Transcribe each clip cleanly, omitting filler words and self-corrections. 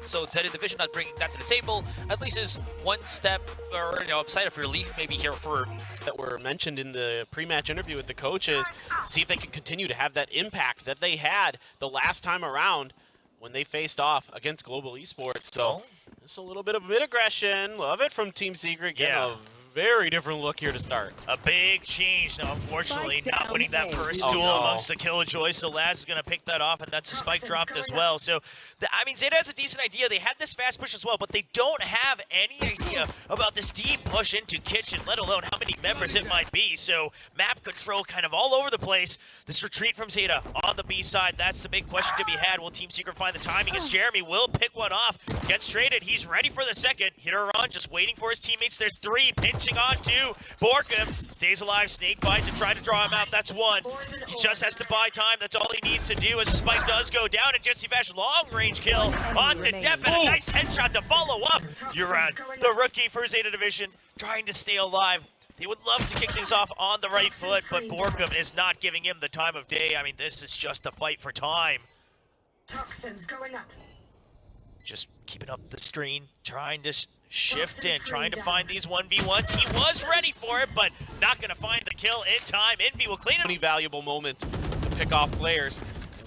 so Zeta Division not bringing that to the table at least is one step or upside of relief maybe here for that were mentioned in the pre-match interview with the coaches. See if they can continue to have that impact that they had the last time around when they faced off against Global Esports. So just a little bit of mid-aggression. Love it from Team Secret. Getting a very different look here to start. A big change. Now, unfortunately, not winning that first duel amongst the Killjoys, so Laz is going to pick that off, and that's a spike dropped as well. So, I mean, Zeta has a decent idea. They had this fast push as well, but they don't have any idea about this deep push into Kitchen, let alone how many members it might be. So, map control kind of all over the place. This retreat from Zeta on the B side, that's the big question to be had. Will Team Secret find the timing as Jeremy will pick one off, gets traded. He's ready for the second. Hitter on, just waiting for his teammates. There's three, pinching on to Borkum. Stays alive, snake bite to try to draw him out. That's one. He just has to buy time. That's all he needs to do as the spike does go down. And Jesse Vash, long range kill onto Def, and a nice headshot to follow up. You're the rookie for Zeta Division, trying to stay alive. They would love to kick things off on the right foot, but Borkum is not giving him the time of day. I mean, this is just a fight for time. Toxins going up. Just keeping up the screen, trying to shift in, trying to find these 1v1s. He was ready for it, but not going to find the kill in time. Envy will clean it. Many valuable moments to pick off players.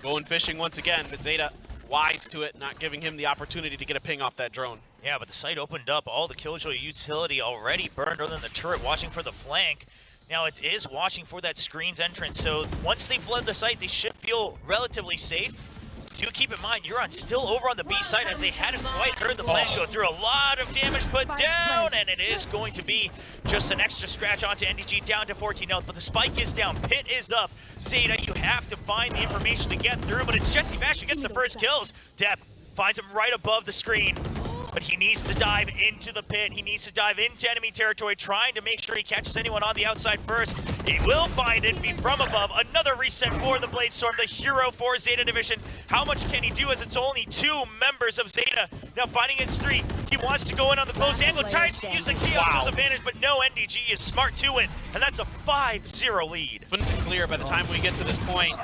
Going fishing once again, but Zeta wise to it, not giving him the opportunity to get a ping off that drone. Yeah, but the site opened up. All the Killjoy utility already burned other than the turret, watching for the flank. Now it is watching for that screen's entrance, so once they fled the site, they should feel relatively safe. Do keep in mind, Euron still over on the B side as they hadn't quite heard the plan go through. A lot of damage put down, and it is going to be just an extra scratch onto NDG, down to 14 health, but the spike is down, pit is up. Zeta, you have to find the information to get through, but it's Jesse Vash who gets the first kills. Depp finds him right above the screen, but he needs to dive into the pit. He needs to dive into enemy territory, trying to make sure he catches anyone on the outside first. He will find Envy from above. Another reset for the Bladestorm, the hero for Zeta Division. How much can he do as it's only two members of Zeta? Now finding his three. He wants to go in on the close angle, tries to use the kiosk to his advantage, but no, NDG is smart to it, and that's a 5-0 lead. Couldn't be clear by the time we get to this point.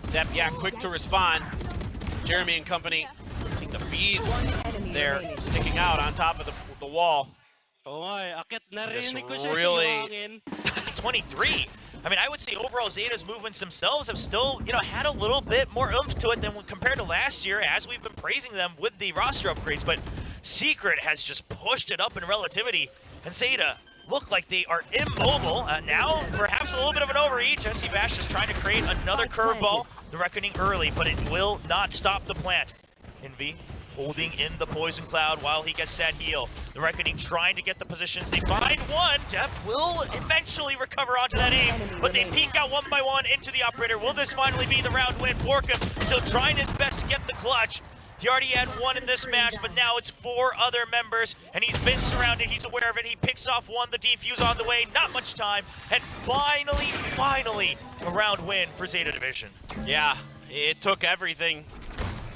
Depp, quick to respond. Jeremy and company seeing the feed there sticking out on top of the wall. Just really 23. I mean, I would say overall Zeta's movements themselves have still, had a little bit more oomph to it than compared to last year, as we've been praising them with the roster upgrades. But Secret has just pushed it up in relativity, and Zeta look like they are immobile. Now, perhaps a little bit of an overeat. Jesse Vash is trying to create another curveball. The Reckoning early, but it will not stop the plant. Envy holding in the poison cloud while he gets that heal. The Reckoning trying to get the positions. They find one. Def will eventually recover onto that aim, but they peek out one by one into the operator. Will this finally be the round win? Borkum still trying his best to get the clutch. He already had one in this match, but now it's 4 other members, and he's been surrounded. He's aware of it. He picks off one. The defuse on the way. Not much time. And finally, a round win for Zeta Division. Yeah, it took everything.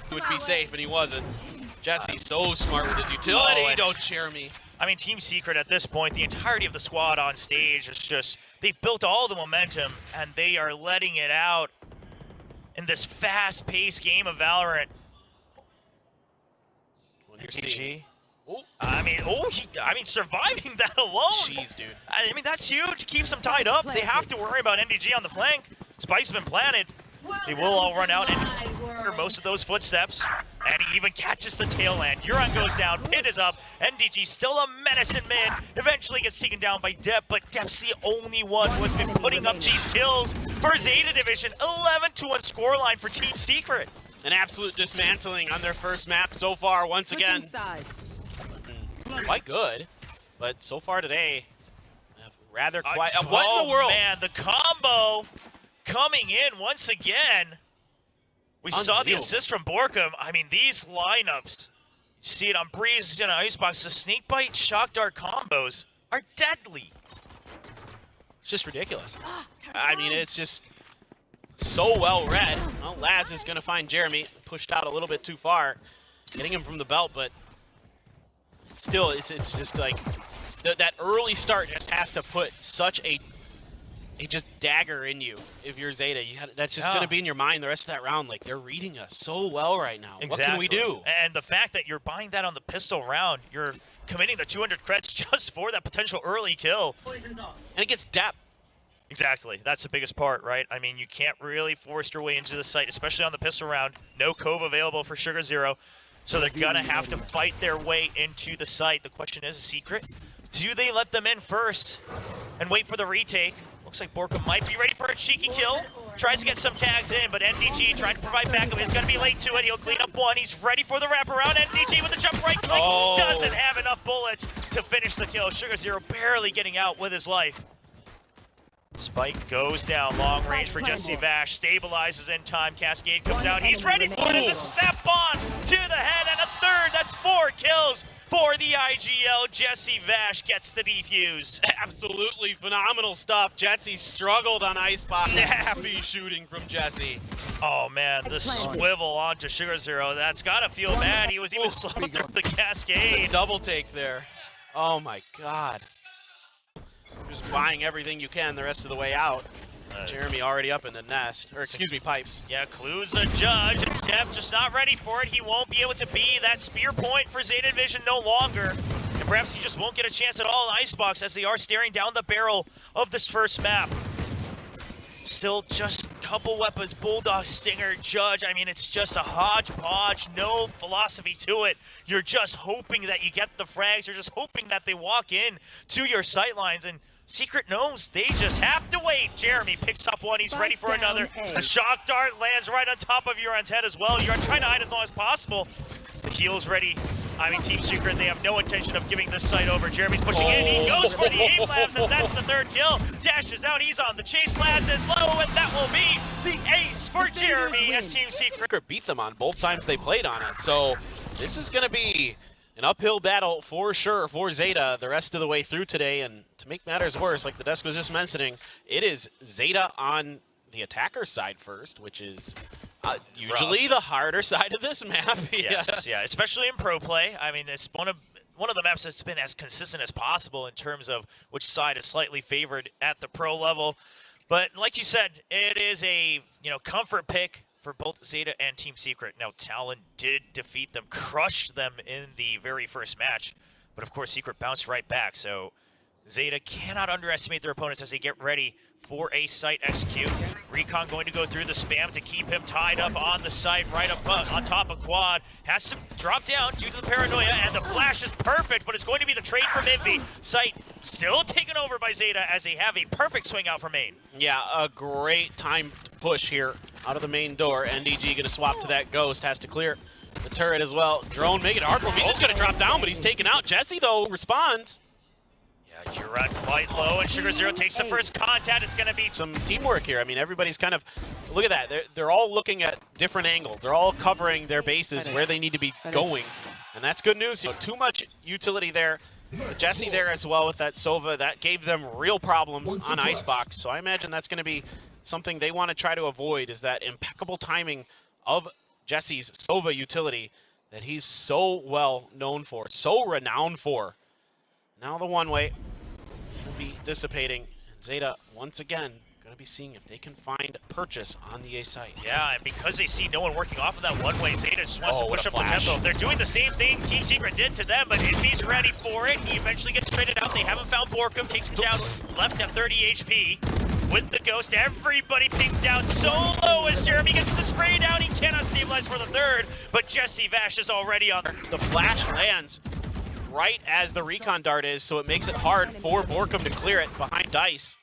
He would be safe, and he wasn't. Jesse's so smart with his utility. Don't cheer me. I mean, Team Secret at this point, the entirety of the squad on stage is just, they've built all the momentum, and they are letting it out in this fast-paced game of Valorant. I mean, surviving that alone. Jeez, dude. I mean, that's huge. Keeps them tied up. They have to worry about NDG on the flank. Spike's been planted. They will all run out and hear most of those footsteps. And he even catches the tail end. Euron goes down, Pit is up. NDG still a menace in mid. Eventually gets taken down by Depp, but Depp's the only one who has been putting up these kills for Zeta Division. 11-1 scoreline for Team Secret. An absolute dismantling on their first map so far, once again. Quite good, but so far today, rather quiet. What in the world? Man, the combo coming in once again. We saw the assist from Borkum. I mean, these lineups, you see it on Breeze and Icebox, the snake bite, shock dart combos are deadly. It's just ridiculous. I mean, it's just so well read. Well, Laz is going to find Jeremy, pushed out a little bit too far, getting him from the belt, but still, it's just like that early start just has to put such a a just dagger in you if you're Zeta. That's just going to be in your mind the rest of that round. Like, they're reading us so well right now. Exactly. What can we do? And the fact that you're buying that on the pistol round, you're committing the 200 creds just for that potential early kill. Poison's off. And it gets depth. Exactly. That's the biggest part, right? I mean, you can't really force your way into the site, especially on the pistol round. No cove available for Sugar Zero. So they're going to have to fight their way into the site. The question is, Secret, do they let them in first and wait for the retake? Looks like Borka might be ready for a cheeky kill. Tries to get some tags in, but NDG trying to provide backup. He's going to be late to it. He'll clean up one. He's ready for the wraparound. NDG with a jump right click. Doesn't have enough bullets to finish the kill. Sugar Zero barely getting out with his life. Spike goes down, long range for Jesse Vash, stabilizes in time, Cascade comes out, he's ready for it, the snap on to the head, and a third, that's 4 kills for the IGL. Jesse Vash gets the defuse. Absolutely phenomenal stuff. Jesse struggled on Icebox. Happy shooting from Jesse. Oh man, the swivel onto Sugar Zero, that's gotta feel bad, he was even slow through the Cascade. Double take there. Oh my god. Just buying everything you can the rest of the way out. Jeremy already up in the nest, or excuse me, pipes. Yeah, Clue's a judge. Dev just not ready for it. He won't be able to be that spear point for Zeta Division no longer. And perhaps he just won't get a chance at all in Icebox as they are staring down the barrel of this first map. Still just a couple weapons, Bulldog, Stinger, Judge. I mean, it's just a hodgepodge, no philosophy to it. You're just hoping that you get the frags. You're just hoping that they walk in to your sightlines. And Secret knows they just have to wait. Jeremy picks up one. He's ready for another. The shock dart lands right on top of Euron's head as well. Euron trying to hide as long as possible. The heal's ready. I mean, Team Secret, they have no intention of giving this site over. Jeremy's pushing in. He goes for the aim labs, and that's the 3rd kill. Dashes out. He's on the chase. Laz is low, and that will be the ace for Jeremy as Team Secret beat them on both times they played on it. So this is going to be an uphill battle for sure for Zeta the rest of the way through today. And to make matters worse, like the desk was just mentioning, it is Zeta on the attacker side first, which is usually the harder side of this map. Yes, yeah, especially in pro play. I mean, it's one of the maps that's been as consistent as possible in terms of which side is slightly favored at the pro level. But like you said, it is a comfort pick for both Zeta and Team Secret. Now, Talon did defeat them, crushed them in the very first match, but of course Secret bounced right back. So Zeta cannot underestimate their opponents as they get ready for a site execute. Recon going to go through the spam to keep him tied up on the site, right up on top of Quad. Has to drop down due to the paranoia, and the flash is perfect, but it's going to be the trade from Envy. Site still taken over by Zeta as they have a perfect swing out for main. Yeah, a great time push here out of the main door. NDG going to swap to that Ghost, has to clear the turret as well. Drone make it hard for him. He's just going to drop down, but he's taken out. Jesse, though, responds. Jurat quite low, and Sugar Zero takes the first contact. It's going to be some teamwork here. I mean, everybody's kind of, look at that. They're all looking at different angles. They're all covering their bases where they need to be going, and that's good news. Too much utility there. Jesse there as well with that Sova. That gave them real problems on Icebox, so I imagine that's going to be something they want to try to avoid, is that impeccable timing of Jesse's Sova utility that he's so well known for, so renowned for. Now the one-way will be dissipating. And Zeta, once again, going to be seeing if they can find purchase on the A site. Yeah, and because they see no one working off of that one-way, Zeta just wants to push up the tempo. They're doing the same thing Team Secret did to them, but Envy's ready for it. He eventually gets traded out. They haven't found Borkum. Takes him down, left at 30 HP. With the Ghost, everybody pinged down so low as Jeremy gets the spray down. He cannot stabilize for the 3rd, but Jesse Vash is already on. The flash lands right as the recon dart is, so it makes it hard for Borkum to clear it behind Dice.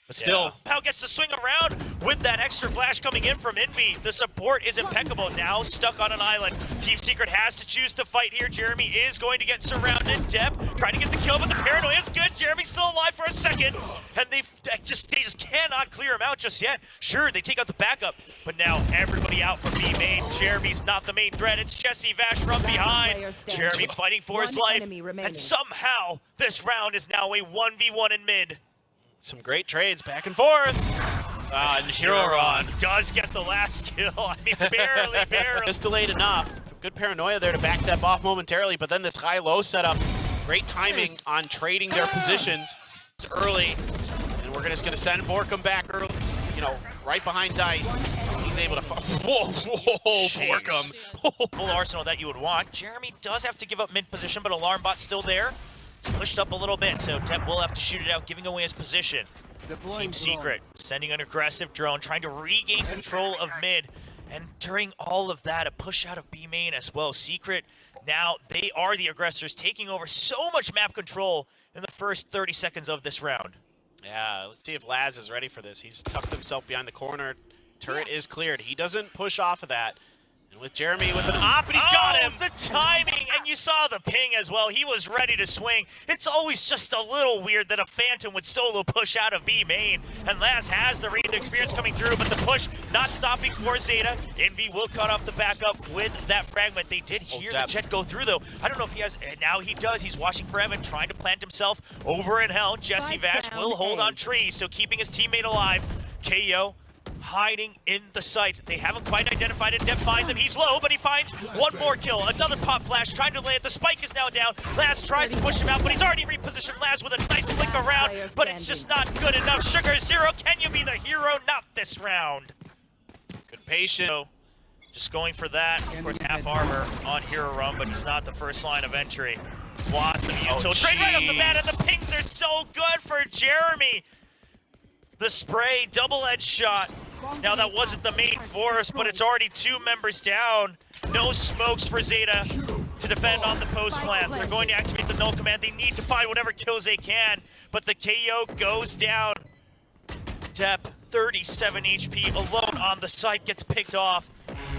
But still, Pal gets to swing around with that extra flash coming in from Envy. The support is impeccable. Now stuck on an island. Team Secret has to choose to fight here. Jeremy is going to get surrounded. Dep trying to get the kill, but the paranoia is good. Jeremy's still alive for a second, and they just cannot clear him out just yet. Sure, they take out the backup, but now everybody out from B main. Jeremy's not the main threat. It's Jesse Vash from behind. Jeremy fighting for his life, and somehow this round is now a 1v1 in mid. Some great trades back and forth. And Huron does get the last kill. I mean, barely. Just delayed enough. Good paranoia there to back that off momentarily, but then this high-low setup. Great timing on trading their positions early. And And we're just going to send Borkum back early, you know, right behind Dice. He's able to... Whoa, Borkum. Full arsenal that you would want. Jeremy does have to give up mid position, but Alarm Bot's still there. It's pushed up a little bit, so Tep will have to shoot it out, giving away his position. Team Secret sending an aggressive drone, trying to regain control of mid. And during all of that, a push out of B main as well. Secret, now they are the aggressors, taking over so much map control in the first 30 seconds of this round. Yeah, let's see if Laz is ready for this. He's tucked himself behind the corner. Turret is cleared. He doesn't push off of that. And with Jeremy with an op, and he's got him! The timing, and you saw the ping as well. He was ready to swing. It's always just a little weird that a Phantom would solo push out of B main. And Laz has the read, the experience coming through, but the push not stopping for Zeta. Envy will cut off the backup with that fragment. They did hear the jet go through, though. I don't know if he has, and now he does. He's watching for Evan, trying to plant himself over in hell. Jesse Vash will hold on trees, so keeping his teammate alive. KO hiding in the site. They haven't quite identified it. Dep finds him. He's low, but he finds one more kill. Another pop flash trying to land. The spike is now down. Laz tries to push him out, but he's already repositioned Laz with a nice flick around, but it's just not good enough. Sugar Zero, can you be the hero? Not this round. Good patience. So, just going for that. Of course, half armor on Hero Run, but he's not the first line of entry. Lots of util. Trade right off the bat, and the pings are so good for Jeremy. The spray, double-edged shot. Now that wasn't the main force, but it's already 2 members down. No smokes for Zeta to defend on the post plan. They're going to activate the null command. They need to find whatever kills they can, but the KO goes down. Dep, 37 HP alone on the site, gets picked off.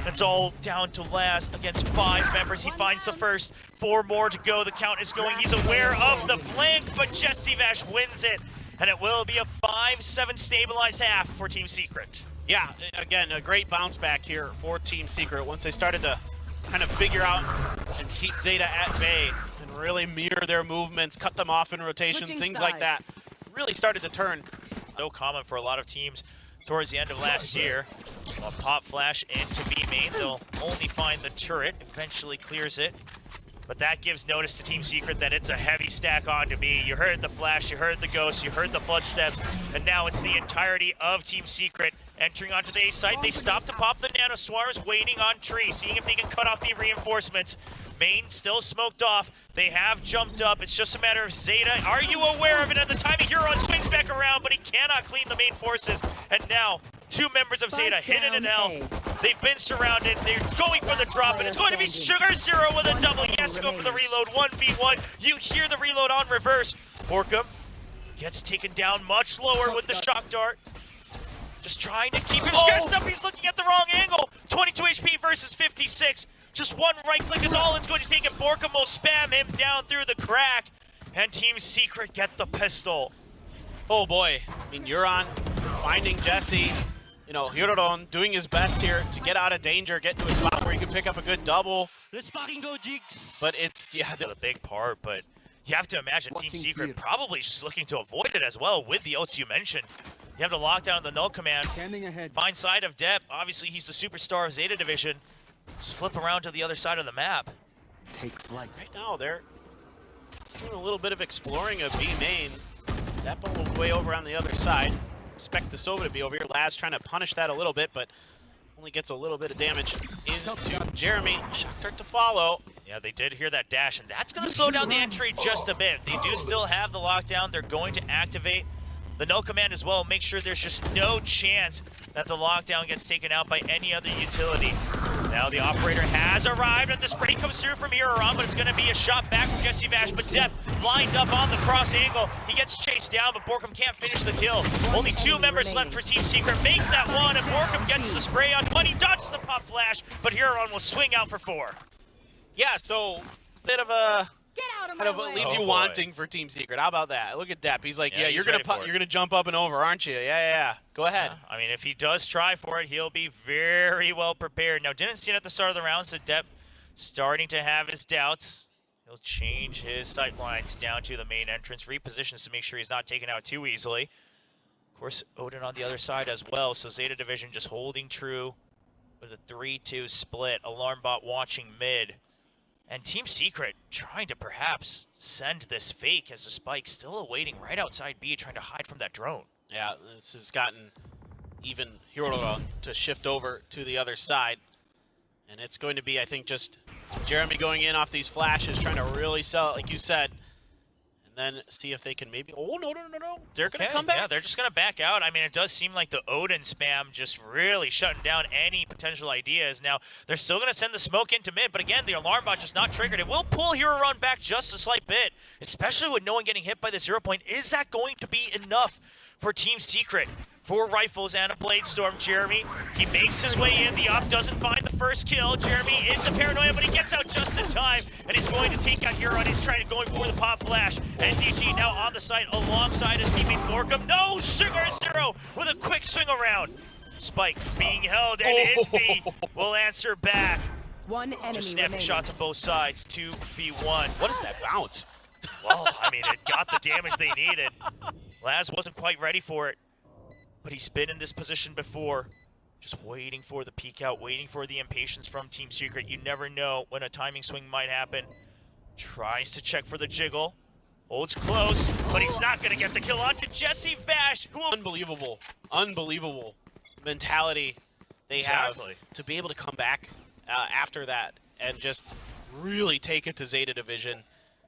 It's all down to Laz against 5 members. He finds the first, 4 more to go. The count is going. He's aware of the flank, but Jesse Vash wins it. And it will be a 5-7 stabilized half for Team Secret. Yeah, again, a great bounce back here for Team Secret once they started to kind of figure out and keep Zeta at bay and really mirror their movements, cut them off in rotation, things like that. Really started to turn. So common for a lot of teams towards the end of last year. A pop flash into B main. They'll only find the turret, eventually clears it. But that gives notice to Team Secret that it's a heavy stack onto B. You heard the flash, you heard the ghost, you heard the footsteps, and now it's the entirety of Team Secret entering onto the A site. They stop to pop the nano swarms, waiting on tree, seeing if they can cut off the reinforcements. Main still smoked off. They have jumped up. It's just a matter of Zeta. Are you aware of it? At the timing, Huron swings back around, but he cannot clean the main forces. And now, 2 members of Zeta hidden in L. They've been surrounded. They're going for the drop, and it's going to be Sugar Zero with a double. He has to go for the reload. 1v1. You hear the reload on reverse. Borkum gets taken down much lower with the shock dart. Just trying to keep him stressed up. He's looking at the wrong angle. 22 HP versus 56. Just one right click is all it's going to take, and Borkum will spam him down through the crack. And Team Secret get the pistol. Oh boy, I mean, Euron finding Jesse. You know, Hirodon doing his best here to get out of danger, get to a spot where he can pick up a good double. Let's fucking go, Jigs! But it's, yeah, The big part, but you have to imagine Team Secret probably just looking to avoid it as well with the ults you mentioned. You have to lock down the null command, find side of Dep. Obviously, he's the superstar of Zeta Division. Just flip around to the other side of the map. Take flight. right now they're just doing a little bit of exploring of B main. Dep all the way over on the other side. Expect the Sova to be over here. Laz trying to punish that a little bit, but only gets a little bit of damage into Jeremy. Shock dart to follow. Yeah, they did hear that dash, and that's going to slow down the entry just a bit. They do still have the lockdown. They're going to activate the null command as well. Make sure there's just no chance that the lockdown gets taken out by any other utility. Now the operator has arrived, and the spray comes through from here on, but it's going to be a shot back from Jesse Vash. But Dep lined up on the cross angle. He gets chased down, but Borkum can't finish the kill. Only 2 members left for Team Secret. Make that one, and Borkum gets the spray on one. He dodges the pop flash, but Huron will swing out for 4. Yeah, so bit of a Get out of my kind of way. leaves you boy. wanting for Team Secret. How about that? Look at Dep. He's like, Yeah, yeah, he's you're ready for it. gonna jump up and over, aren't you? Yeah. Go ahead. I mean, if he does try for it, he'll be very well prepared. Now, didn't see it at the start of the round, so Dep starting to have his doubts. He'll change his sight lines down to the main entrance, repositions to make sure he's not taken out too easily. Of course, Odin on the other side as well, so Zeta Division just holding true with a 3-2 split. Alarmbot watching mid. And Team Secret trying to perhaps send this fake as the spike still awaiting right outside B, trying to hide from that drone. Yeah, this has gotten even Hero to shift over to the other side. And it's going to be, I think, just Jeremy going in off these flashes, trying to really sell it, like you said. And then see if they can maybe, oh, no. They're going to come back. Yeah, they're just going to back out. I mean, it does seem like the Odin spam just really shutting down any potential ideas. Now, they're still going to send the smoke into mid, but again, the alarm bot just not triggered. It will pull Hero Run back just a slight bit, especially with no one getting hit by the 0 point. Is that going to be enough for Team Secret? 4 rifles and a blade storm. Jeremy, he makes his way in. The op doesn't find the first kill. Jeremy into paranoia, but he gets out just in time, and he's going to take out Hero, and he's going for the pop flash. NDG now on the site alongside his teammate Thorcom. No, Sugar Zero with a quick swing around. Spike being held, and Envy will answer back. One enemy Just snapping remaining. shots on both sides. 2v1. What is that bounce? Well, I mean, it got the damage they needed. Laz wasn't quite ready for it. But he's been in this position before, just waiting for the peek out, waiting for the impatience from Team Secret. You never know when a timing swing might happen. Tries to check for the jiggle, holds close, but he's not going to get the kill onto Jesse Vash, who will... Unbelievable mentality they have to be able to come back after that and just really take it to Zeta Division.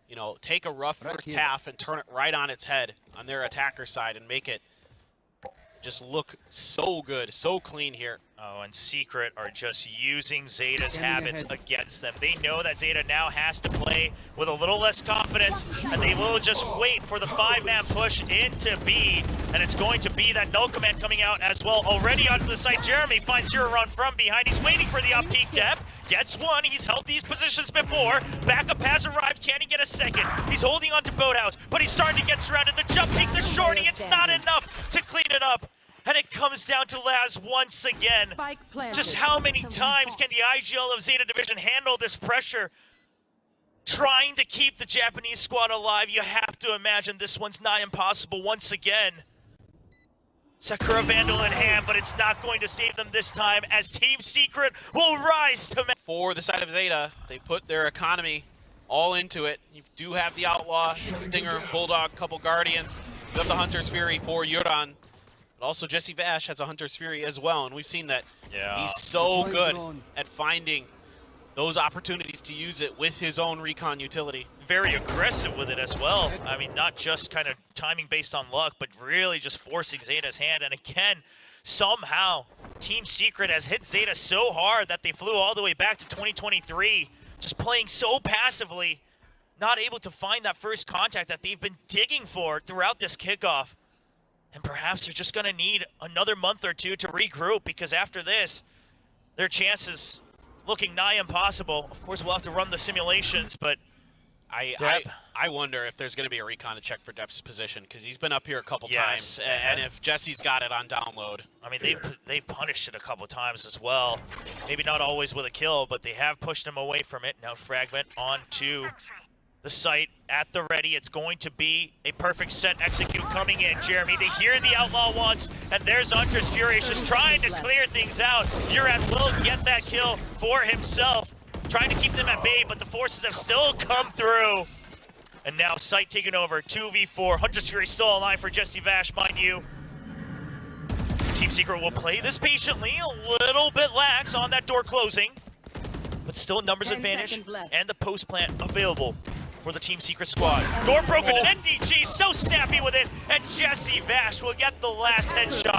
You know, take a rough first half and turn it right on its head on their attacker side and make it just look so good, so clean here. Oh, and Secret are just using Zeta's habits against them. They know that Zeta now has to play with a little less confidence, and they will just wait for the 5-man push into B, and it's going to be that null command coming out as well. Already onto the site, Jeremy finds Zero Run from behind. He's waiting for the up peak depth. Gets one, he's held these positions before. Backup has arrived, can he get a second? He's holding on to Boathouse, but he's starting to get surrounded. The jump peek, the shorty, it's not enough to clean it up. And it comes down to Laz once again. Spike planted. Just how many times can the IGL of Zeta Division handle this pressure? Trying to keep the Japanese squad alive, you have to imagine this one's nigh impossible once again. Sakura Vandal in hand, but it's not going to save them this time as Team Secret will rise to... For the side of Zeta, they put their economy all into it. You do have the Outlaw, Stinger, Bulldog, couple Guardians. You have the Hunter's Fury for Yuran. But also Jesse Vash has a Hunter's Fury as well, and we've seen that he's so good at finding those opportunities to use it with his own recon utility. Very aggressive with it as well. I mean, not just kind of timing based on luck, but really just forcing Zeta's hand. And again, somehow, Team Secret has hit Zeta so hard that they flew all the way back to 2023, just playing so passively, not able to find that first contact that they've been digging for throughout this kickoff. And perhaps they're just going to need another month or two to regroup, because after this, their chances looking nigh impossible. Of course, we'll have to run the simulations, but I wonder if there's going to be a recon to check for Depth's position, because he's been up here a couple times, and if Jesse's got it on download. I mean, they've punished it a couple times as well. Maybe not always with a kill, but they have pushed him away from it. Now Fragment onto the site at the ready. It's going to be a perfect set execute coming in, Jeremy. They hear the Outlaw once, and there's Hunter's Fury just trying to clear things out. Yuran will get that kill for himself, trying to keep them at bay, but the forces have still come through. And now site taken over, 2v4. Hunter's Fury still alive for Jesse Vash, mind you. Team Secret will play this patiently, a little bit lax on that door closing, but still numbers 10 advantage seconds left. and the post plant available for the Team Secret squad. Door broken, and NDG so snappy with it, and Jesse Vash will get the last headshot.